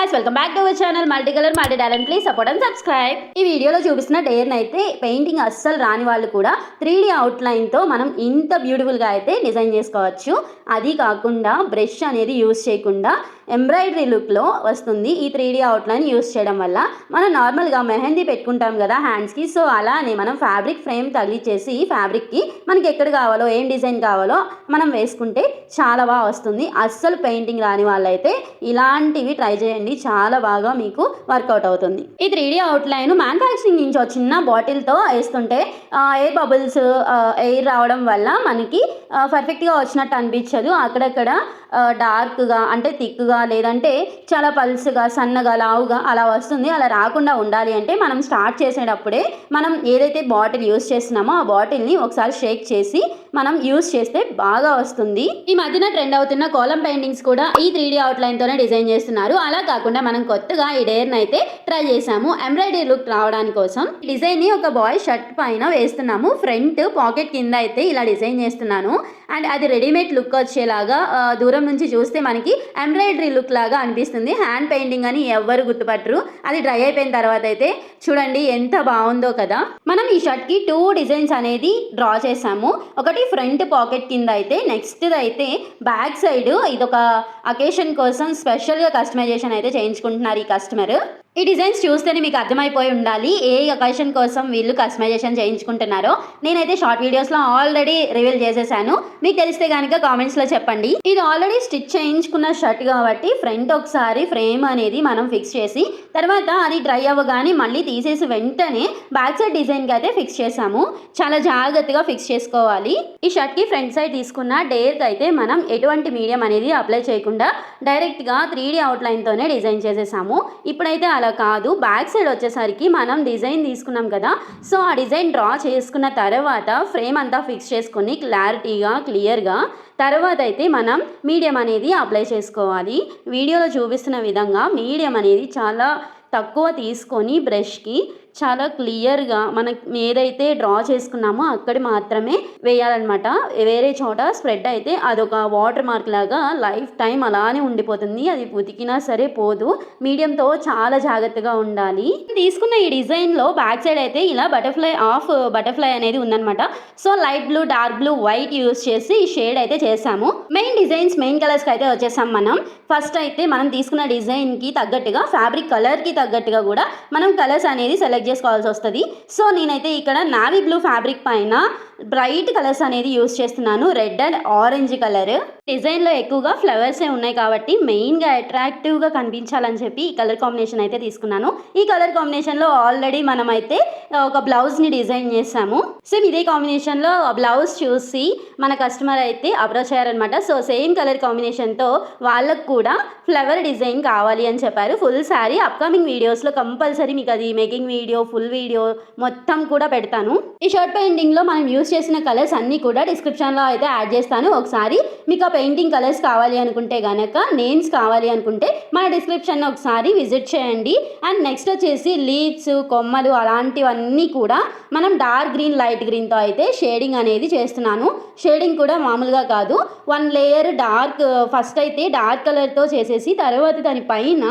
Guys, welcome back to our channel multi colour multi talent. Please support and subscribe. ఈ వీడియోలో చూపిస్తున్న డేర్ని అయితే painting అస్సలు రాని వాళ్ళు కూడా 3D అవుట్లైన్తో మనం ఇంత బ్యూటిఫుల్గా అయితే డిజైన్ చేసుకోవచ్చు. అది కాకుండా బ్రష్ అనేది యూజ్ చేయకుండా ఎంబ్రాయిడరీ లుక్లో వస్తుంది ఈ 3D అవుట్లైన్ యూజ్ చేయడం వల్ల. మనం నార్మల్గా మెహందీ పెట్టుకుంటాం కదా హ్యాండ్స్కి, సో అలానే మనం ఫ్యాబ్రిక్ ఫ్రేమ్ తగిలిచ్చేసి ఫ్యాబ్రిక్కి మనకి ఎక్కడ కావాలో ఏం డిజైన్ కావాలో మనం వేసుకుంటే చాలా బాగా వస్తుంది. అస్సలు పెయింటింగ్ రాని వాళ్ళైతే ఇలాంటివి ట్రై చేయండి, చాలా బాగా మీకు వర్కౌట్ అవుతుంది. ఈ 3D అవుట్లైన్ మ్యానుఫ్యాక్చరింగ్ నుంచి చిన్న బాటిల్తో వేస్తుంటే ఎయిర్ బబుల్స్ ఎయిర్ రావడం వల్ల మనకి పర్ఫెక్ట్గా వచ్చినట్టు అనిపించదు. అక్కడక్కడ డార్క్గా అంటే థిక్గా లేదంటే చాలా పల్స్గా సన్నగా లావుగా అలా వస్తుంది. అలా రాకుండా ఉండాలి అంటే మనం స్టార్ట్ చేసేటప్పుడే మనం ఏదైతే బాటిల్ యూస్ చేస్తున్నామో ఆ బాటిల్ని ఒకసారి షేక్ చేసి మనం యూస్ చేస్తే బాగా వస్తుంది. ఈ మధ్యన ట్రెండ్ అవుతున్న కోలం పెయింటింగ్స్ కూడా ఈ 3D అవుట్లైన్తోనే డిజైన్ చేస్తున్నారు. అలా కాకుండా మనం కొత్తగా ఈ డేర్ని అయితే ట్రై చేసాము ఎంబ్రాయిడరీ లుక్ రావడానికి కోసం. డిజైన్ని ఒక బాయ్ షర్ట్ పైన వేస్తున్నాము. ఫ్రంట్ పాకెట్ కింద అయితే ఇలా డిజైన్ చేస్తున్నాను. అండ్ అది రెడీమేడ్ లుక్ వచ్చేలాగా దూరం నుంచి చూస్తే మనకి ఎంబ్రాయిడరీ లుక్ లాగా అనిపిస్తుంది. హ్యాండ్ పెయింటింగ్ అని ఎవ్వరు గుర్తుపట్టరు. అది డ్రై అయిపోయిన తర్వాత అయితే చూడండి ఎంత బాగుందో కదా. మనం ఈ షర్ట్కి 2 డిజైన్స్ అనేది డ్రా చేసాము. ఒకటి ఫ్రంట్ పాకెట్ కింద అయితే, నెక్స్ట్ అయితే బ్యాక్ సైడ్ ఇదొక అకేషన్ కోసం స్పెషల్గా కస్టమైజేషన్ అయితే చేయించుకుంటున్నారు ఈ కస్టమర్. ఈ డిజైన్స్ చూస్తేనే మీకు అర్థమైపోయి ఉండాలి ఏ అకేషన్ కోసం వీళ్ళు కస్టమైజేషన్ చేయించుకుంటున్నారో. నేనైతే షార్ట్ వీడియోస్లో ఆల్రెడీ రివీల్ చేసేసాను, మీకు తెలిస్తే కనుక కామెంట్స్లో చెప్పండి. ఇది ఆల్రెడీ స్టిచ్ చేయించుకున్న షర్ట్ కాబట్టి ఫ్రంట్ ఒకసారి ఫ్రేమ్ అనేది మనం ఫిక్స్ చేసి తర్వాత అది డ్రై అవ్వగానే మళ్ళీ తీసేసి వెంటనే బ్యాక్ సైడ్ డిజైన్కి అయితే ఫిక్స్ చేసాము. చాలా జాగ్రత్తగా ఫిక్స్ చేసుకోవాలి. ఈ షర్ట్కి ఫ్రంట్ సైడ్ తీసుకున్న డేర్కి అయితే మనం ఎటువంటి మీడియం అనేది అప్లై చేయకుండా డైరెక్ట్గా 3D అవుట్లైన్తోనే డిజైన్ చేసేసాము. ఇప్పుడైతే అలా కాదు, బ్యాక్ సైడ్ వచ్చేసరికి మనం డిజైన్ తీసుకున్నాం కదా, సో ఆ డిజైన్ డ్రా చేసుకున్న తర్వాత ఫ్రేమ్ అంతా ఫిక్స్ చేసుకొని క్లారిటీగా క్లియర్గా తర్వాత అయితే మనం మీడియం అనేది అప్లై చేసుకోవాలి. వీడియోలో చూపిస్తున్న విధంగా మీడియం అనేది చాలా తక్కువ తీసుకొని బ్రష్కి చాలా క్లియర్గా మనకి ఏదైతే డ్రా చేసుకున్నామో అక్కడ మాత్రమే వేయాలన్నమాట. వేరే చోట స్ప్రెడ్ అయితే అదొక వాటర్ మార్క్ లాగా లైఫ్ టైం అలానే ఉండిపోతుంది. అది ఉతికినా సరే పోదు. మీడియంతో చాలా జాగ్రత్తగా ఉండాలి. తీసుకున్న ఈ డిజైన్లో బ్యాక్ సైడ్ అయితే ఇలా బటర్ఫ్లై అనేది ఉందన్నమాట. So light blue, dark blue, white use చేసి ఈ షేడ్ అయితే చేసాము. మెయిన్ కలర్స్కి అయితే వచ్చేసాం మనం. ఫస్ట్ అయితే మనం తీసుకున్న డిజైన్కి తగ్గట్టుగా ఫ్యాబ్రిక్ కలర్కి తగ్గట్టుగా కూడా మనం కలర్స్ అనేది సెలెక్ట్ చేసుకోవాల్సి వస్తుంది. సో నేనైతే ఇక్కడ నావీ బ్లూ ఫ్యాబ్రిక్ పైన బ్రైట్ కలర్స్ అనేది యూస్ చేస్తున్నాను. Red and orange colour. డిజైన్లో ఎక్కువగా ఫ్లవర్సే ఉన్నాయి కాబట్టి మెయిన్గా అట్రాక్టివ్గా కనిపించాలని చెప్పి ఈ కలర్ కాంబినేషన్ అయితే తీసుకున్నాను. ఈ కలర్ కాంబినేషన్లో ఆల్రెడీ మనం అయితే ఒక బ్లౌజ్ని డిజైన్ చేసాము. సేమ్ ఇదే కాంబినేషన్లో బ్లౌజ్ చూసి మన కస్టమర్ అయితే అప్రోచ్ అయ్యారనమాట. సో సేమ్ కలర్ కాంబినేషన్తో వాళ్ళకు కూడా ఫ్లవర్ డిజైన్ కావాలి అని చెప్పారు. ఫుల్ శారీ అప్కమింగ్ వీడియోస్లో కంపల్సరీ మీకు అది మేకింగ్ వీడియో, ఫుల్ వీడియో మొత్తం కూడా పెడతాను. ఈ షర్ట్ పెయింటింగ్లో మనం యూస్ చేసిన కలర్స్ అన్నీ కూడా డిస్క్రిప్షన్లో అయితే యాడ్ చేస్తాను. ఒకసారి మీకు ఆ పెయింటింగ్ కలర్స్ కావాలి అనుకుంటే కనుక, నేమ్స్ కావాలి అనుకుంటే మన డిస్క్రిప్షన్ ఒకసారి విజిట్ చేయండి. అండ్ నెక్స్ట్ వచ్చేసి లీవ్స్, కొమ్మలు అలాంటివన్నీ కూడా మనం డార్క్ గ్రీన్, లైట్ గ్రీన్తో అయితే షేడింగ్ అనేది చేస్తున్నాను. షేడింగ్ కూడా మామూలుగా కాదు, 1 లేయర్ డార్క్ ఫస్ట్ అయితే డార్క్ కలర్తో చేసేసి తర్వాత దాని పైన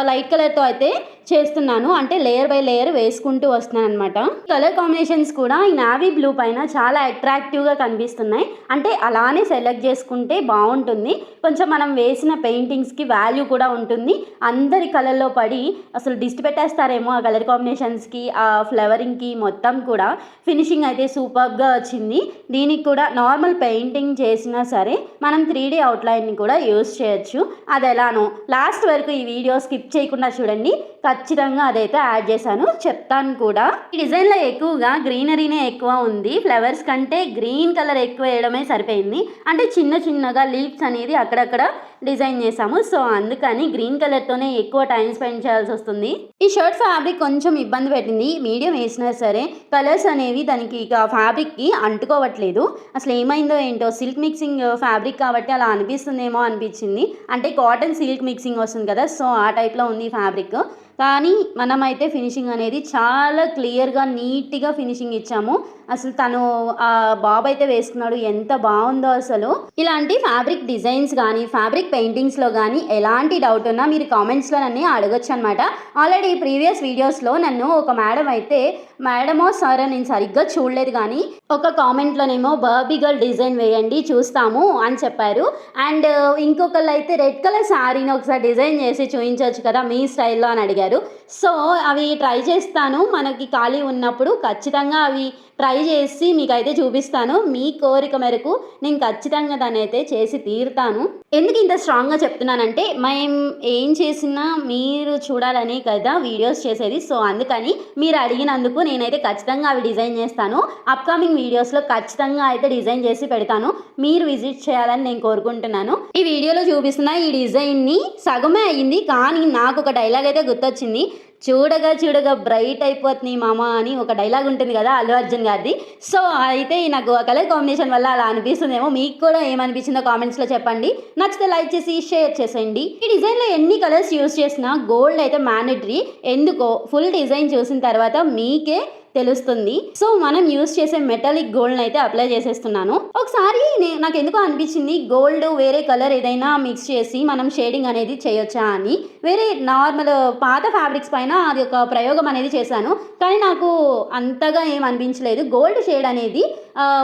లైట్ కలర్తో అయితే చేస్తున్నాను. అంటే లేయర్ బై లేయర్ వేసుకుంటూ వస్తున్నాను అనమాట. కలర్ కాంబినేషన్స్ కూడా ఈ నావీ బ్లూ పైన చాలా అట్రాక్టివ్గా కనిపిస్తున్నాయి. అంటే అలానే సెలెక్ట్ చేసుకుంటే బాగుంటుంది. కొంచెం మనం వేసిన పెయింటింగ్స్కి వాల్యూ కూడా ఉంటుంది. అందరి కలర్లో పడి అసలు దిష్టి పెట్టేస్తారేమో ఆ కలర్ కాంబినేషన్స్కి, ఆ ఫ్లవరింగ్కి మొత్తం కూడా. ఫినిషింగ్ అయితే సూపర్గా వచ్చింది. దీనికి కూడా నార్మల్ పెయింటింగ్ చేసినా సరే మనం 3D అవుట్లైన్ని కూడా యూస్ చేయొచ్చు. అది ఎలానో లాస్ట్ వరకు ఈ వీడియో స్కిప్ చేయకుండా చూడండి, ఖచ్చితంగా అదైతే యాడ్ చేశాను, చెప్తాను కూడా. ఈ డిజైన్లో ఎక్కువగా గ్రీనరీనే ఎక్కువ ఉంది. ఫ్లవర్స్ కంటే గ్రీన్ కలర్ ఎక్కువ వేయడమే సరిపోయింది. అంటే చిన్నగా లీవ్స్ అనేది అక్కడక్కడ డిజైన్ చేసాము. సో అందుకని గ్రీన్ కలర్తోనే ఎక్కువ టైం స్పెండ్ చేయాల్సి వస్తుంది. ఈ షర్ట్ ఫ్యాబ్రిక్ కొంచెం ఇబ్బంది పెట్టింది. మీడియం వేసినా సరే కలర్స్ అనేవి దానికి ఇక ఫ్యాబ్రిక్కి అంటుకోవట్లేదు. అసలు ఏమైందో ఏంటో, సిల్క్ మిక్సింగ్ ఫ్యాబ్రిక్ కాబట్టి అలా అనిపిస్తుందేమో అనిపించింది. అంటే కాటన్ సిల్క్ మిక్సింగ్ వస్తుంది కదా, సో ఆ టైప్లో ఉంది ఫ్యాబ్రిక్. కానీ మనమైతే ఫినిషింగ్ అనేది చాలా క్లియర్గా నీట్గా ఫినిషింగ్ ఇచ్చాము. అసలు తను ఆ బాబు అయితే వేసుకున్నాడు, ఎంత బాగుందో అసలు. ఇలాంటి ఫ్యాబ్రిక్ డిజైన్స్ కానీ ఫ్యాబ్రిక్ పెయింటింగ్స్లో కానీ ఎలాంటి డౌట్ ఉన్నా మీరు కామెంట్స్లో నన్ను అడగొచ్చు అనమాట. ఆల్రెడీ ప్రీవియస్ వీడియోస్లో నన్ను ఒక మేడం అయితే, మేడమో సార్ నేను సరిగ్గా చూడలేదు కానీ ఒక కామెంట్లోనేమో బార్బీ గర్ల్ డిజైన్ వేయండి చూస్తాము అని చెప్పారు. అండ్ ఇంకొకళ్ళు అయితే రెడ్ కలర్ శారీని ఒకసారి డిజైన్ చేసి చూపించవచ్చు కదా మీ స్టైల్లో అని అడిగారు. సో అవి ట్రై చేస్తాను, మనకి ఖాళీ ఉన్నప్పుడు ఖచ్చితంగా అవి ట్రై చేసి మీకైతే చూపిస్తాను. మీ కోరిక మేరకు నేను ఖచ్చితంగా దాన్ని అయితే చేసి తీరుతాను. ఎందుకు ఇంత స్ట్రాంగ్గా చెప్తున్నానంటే మేము ఏం చేసినా మీరు చూడాలని కదా వీడియోస్ చేసేది. సో అందుకని మీరు అడిగినందుకు నేనైతే ఖచ్చితంగా అవి డిజైన్ చేస్తాను. అప్కమింగ్ వీడియోస్లో ఖచ్చితంగా అయితే డిజైన్ చేసి పెడతాను, మీరు విజిట్ చేయాలని నేను కోరుకుంటున్నాను. ఈ వీడియోలో చూపిస్తున్న ఈ డిజైన్ని సగమే అయ్యింది, కానీ నాకు ఒక డైలాగ్ అయితే గుర్తొచ్చింది. చూడగా చూడగా బ్రైట్ అయిపోతుంది మామ అని ఒక డైలాగ్ ఉంటుంది కదా అల్లు అర్జున్ గారిది. సో అయితే నాకు ఆ కలర్ కాంబినేషన్ వల్ల అలా అనిపిస్తుందేమో. మీకు కూడా ఏమనిపించిందో కామెంట్స్లో చెప్పండి. నచ్చితే లైక్ చేసి షేర్ చేసేయండి. ఈ డిజైన్లో ఎన్ని కలర్స్ యూజ్ చేసినా గోల్డ్ అయితే మ్యాండేటరీ. ఎందుకో ఫుల్ డిజైన్ చూసిన తర్వాత మీకే తెలుస్తుంది. సో మనం యూజ్ చేసే మెటాలిక్ గోల్డ్ అయితే అప్లై చేసేస్తున్నాను. ఒకసారి నాకు ఎందుకో అనిపించింది గోల్డ్ వేరే కలర్ ఏదైనా మిక్స్ చేసి మనం షేడింగ్ అనేది చేయొచ్చా అని. వేరే నార్మల్ పాత ఫ్యాబ్రిక్స్ పైన అది ఒక ప్రయోగం అనేది చేశాను, కానీ నాకు అంతగా ఏం అనిపించలేదు. గోల్డ్ షేడ్ అనేది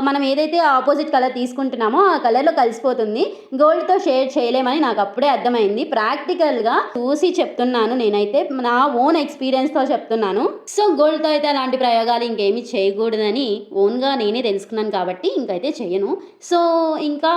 మనం ఏదైతే ఆపోజిట్ కలర్ తీసుకుంటున్నామో ఆ కలర్లో కలిసిపోతుంది, గోల్డ్తో షేడ్ చేయలేమని నాకు అప్పుడే అర్థమైంది. ప్రాక్టికల్గా చూసి చెప్తున్నాను, నేనైతే నా ఓన్ ఎక్స్పీరియన్స్తో చెప్తున్నాను. సో గోల్డ్తో అయితే అలాంటి ప్రయోగాలు ఇంకేమీ చేయకూడదని ఓన్గా నేనే తెలుసుకున్నాను కాబట్టి ఇంకైతే చేయను. సో ఇంకా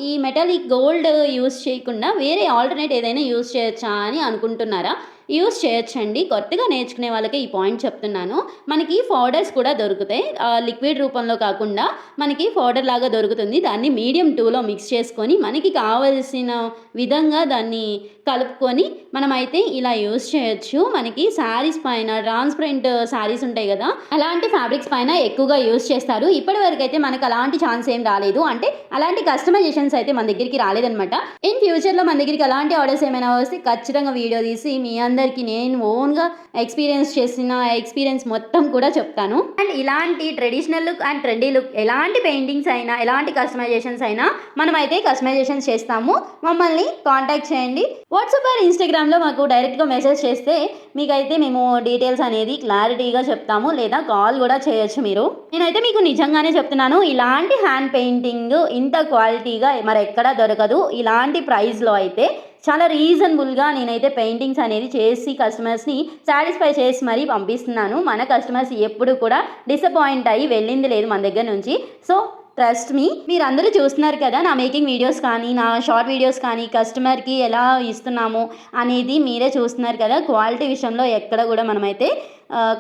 ఈ మెటాలిక్ గోల్డ్ యూస్ చేయకుండా వేరే ఆల్టర్నేట్ ఏదైనా యూస్ చేయొచ్చా అని అనుకుంటున్నారా? యూస్ చేయొచ్చండి. కొత్తగా నేర్చుకునే వాళ్ళకి ఈ పాయింట్ చెప్తున్నాను. మనకి పౌడర్స్ కూడా దొరుకుతాయి, లిక్విడ్ రూపంలో కాకుండా మనకి పౌడర్ లాగా దొరుకుతుంది. దాన్ని మీడియం 2లో మిక్స్ చేసుకొని మనకి కావలసిన విధంగా దాన్ని కలుపుకొని మనమైతే ఇలా యూస్ చేయొచ్చు. మనకి శారీస్ పైన ట్రాన్స్పరెంట్ శారీస్ ఉంటాయి కదా, అలాంటి ఫ్యాబ్రిక్స్ పైన ఎక్కువగా యూస్ చేస్తారు. ఇప్పటి వరకు అయితే మనకు అలాంటి ఛాన్స్ ఏం రాలేదు, అంటే అలాంటి కస్టమైజేషన్స్ అయితే మన దగ్గరికి రాలేదనమాట. ఇన్ ఫ్యూచర్లో మన దగ్గరికి అలాంటి ఆర్డర్స్ ఏమైనా వస్తే ఖచ్చితంగా వీడియో తీసి మీ అందరికీ నేను ఓన్గా ఎక్స్పీరియన్స్ చేసిన ఎక్స్పీరియన్స్ మొత్తం కూడా చెప్తాను. అండ్ ఇలాంటి traditional look and trendy look ఎలాంటి పెయింటింగ్స్ అయినా ఎలాంటి కస్టమైజేషన్స్ అయినా మనమైతే కస్టమైజేషన్స్ చేస్తాము. మమ్మల్ని కాంటాక్ట్ చేయండి. వాట్సాప్ ఆర్ ఇన్స్టాగ్రామ్లో మాకు డైరెక్ట్గా మెసేజ్ చేస్తే మీకైతే మేము డీటెయిల్స్ అనేది క్లారిటీగా చెప్తాము, లేదా కాల్ కూడా చేయొచ్చు మీరు. నేనైతే మీకు నిజంగానే చెప్తున్నాను, ఇలాంటి హ్యాండ్ పెయింటింగ్ ఇంత క్వాలిటీగా మరి ఎక్కడా దొరకదు. ఇలాంటి ప్రైస్లో అయితే చాలా రీజనబుల్గా నేనైతే పెయింటింగ్స్ అనేది చేసి కస్టమర్స్ని సాటిస్ఫై చేసి మరీ పంపిస్తున్నాను. మన కస్టమర్స్ ఎప్పుడు కూడా డిసప్పాయింట్ అయ్యి వెళ్ళింది లేదు మన దగ్గర నుంచి. సో ట్రస్ట్ మీ, మీరు అందరూ చూస్తున్నారు కదా నా మేకింగ్ వీడియోస్ కానీ నా షార్ట్ వీడియోస్ కానీ కస్టమర్కి ఎలా ఇస్తున్నాము అనేది మీరే చూస్తున్నారు కదా. క్వాలిటీ విషయంలో ఎక్కడ కూడా మనమైతే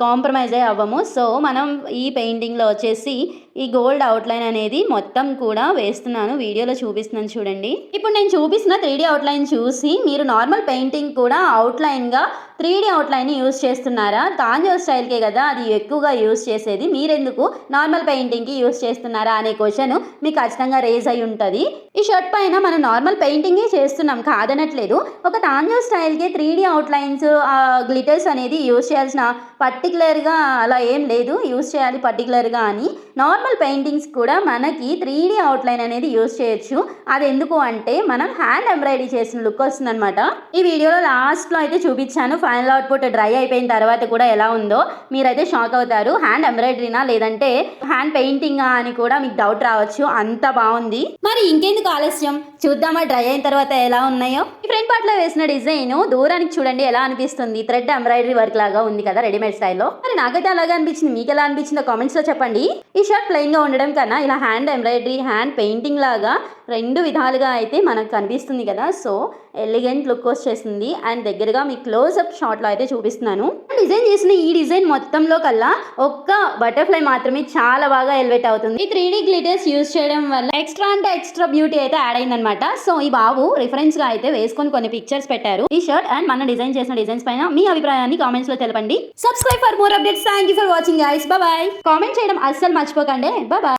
కాంప్రమైజ్ అవ్వము. సో మనం ఈ పెయింటింగ్లో వచ్చేసి ఈ గోల్డ్ అవుట్లైన్ అనేది మొత్తం కూడా వేస్తున్నాను, వీడియోలో చూపిస్తున్నాను చూడండి. ఇప్పుడు నేను చూపిస్తున్న 3D అవుట్లైన్ చూసి మీరు నార్మల్ పెయింటింగ్ కూడా అవుట్లైన్గా 3D అవుట్లైన్ యూజ్ చేస్తున్నారా? తాంజో స్టైల్కే కదా అది ఎక్కువగా యూజ్ చేసేది, మీరెందుకు నార్మల్ పెయింటింగ్కి యూజ్ చేస్తున్నారా అనే క్వశ్చన్ మీకు ఖచ్చితంగా రేజ్ అయి ఉంటుంది. ఈ షర్ట్ పైన మనం నార్మల్ పెయింటింగే చేస్తున్నాం కాదనట్లేదు. ఒక తాంజో స్టైల్కి 3D అవుట్లైన్స్ గ్లిటర్స్ అనేది యూజ్ చేయాల్సిన పర్టికులర్గా అలా ఏం లేదు, యూజ్ చేయాలి పర్టికులర్గా అని. నార్మల్ పెయింటింగ్స్ కూడా మనకి 3D అవుట్లైన్ అనేది యూజ్ చేయొచ్చు. అది ఎందుకు అంటే మనం హ్యాండ్ ఎంబ్రాయిడరీ చేసిన లుక్ వస్తుంది అనమాట. ఈ వీడియోలో లాస్ట్లో అయితే చూపించాను, ఫైనల్ అవుట్పుట్ డ్రై అయిపోయిన తర్వాత కూడా ఎలా ఉందో మీరైతే షాక్ అవుతారు. హ్యాండ్ ఎంబ్రాయిడరీనా లేదంటే హ్యాండ్ పెయింటింగా అని కూడా మీకు డౌట్ రావచ్చు, అంత బాగుంది. మరి ఇంకెందుకు ఆలస్యం, చూద్దామా డ్రై అయిన తర్వాత ఎలా ఉన్నాయో. ఈ ఫ్రంట్ పార్ట్లో వేసిన డిజైన్ దూరానికి చూడండి ఎలా అనిపిస్తుంది, థ్రెడ్ ఎంబ్రాయిడరీ వర్క్ లాగా ఉంది కదా రెడీమేడ్ స్టైల్లో. మరి నాకైతే అలాగే అనిపించింది, మీకు ఎలా అనిపించిందో కామెంట్స్లో చెప్పండి. ఈ షర్ట్ ప్లెయిన్గా ఉండడం కన్నా ఇలా హ్యాండ్ ఎంబ్రాయిడరీ హ్యాండ్ పెయింటింగ్ లాగా రెండు విధాలుగా అయితే మనకు కనిపిస్తుంది కదా. సో ఎలిగెంట్ లుక్ వచ్చేసింది. అండ్ దగ్గరగా మీ క్లోజ్అప్ షాట్లో అయితే చూపిస్తున్నాను. డిజైన్ చేసిన ఈ డిజైన్ మొత్తంలో కల్లా ఒక్క బటర్ఫ్లై మాత్రమే చాలా బాగా ఎలివేట్ అవుతుంది. ఈ 3D గ్లిటర్స్ యూజ్ చేయడం వల్ల ఎక్స్ట్రా అంటే ఎక్స్ట్రా బ్యూటీ అయితే యాడ్ అయిందనమాట. సో ఈ బాబు రిఫరెన్స్ గా అయితే వేసుకొని కొన్ని పిక్చర్స్ పెట్టారు. ఈ షర్ట్ అండ్ మన డిజైన్ చేసిన డిజైన్స్ పైన మీ అభిప్రాయాన్ని కామెంట్స్ లో తెలపండి. Subscribe for more updates. Thank you for watching guys. Bye. Comment చేయడం అస్సలు మర్చిపోకండి. బాయ్.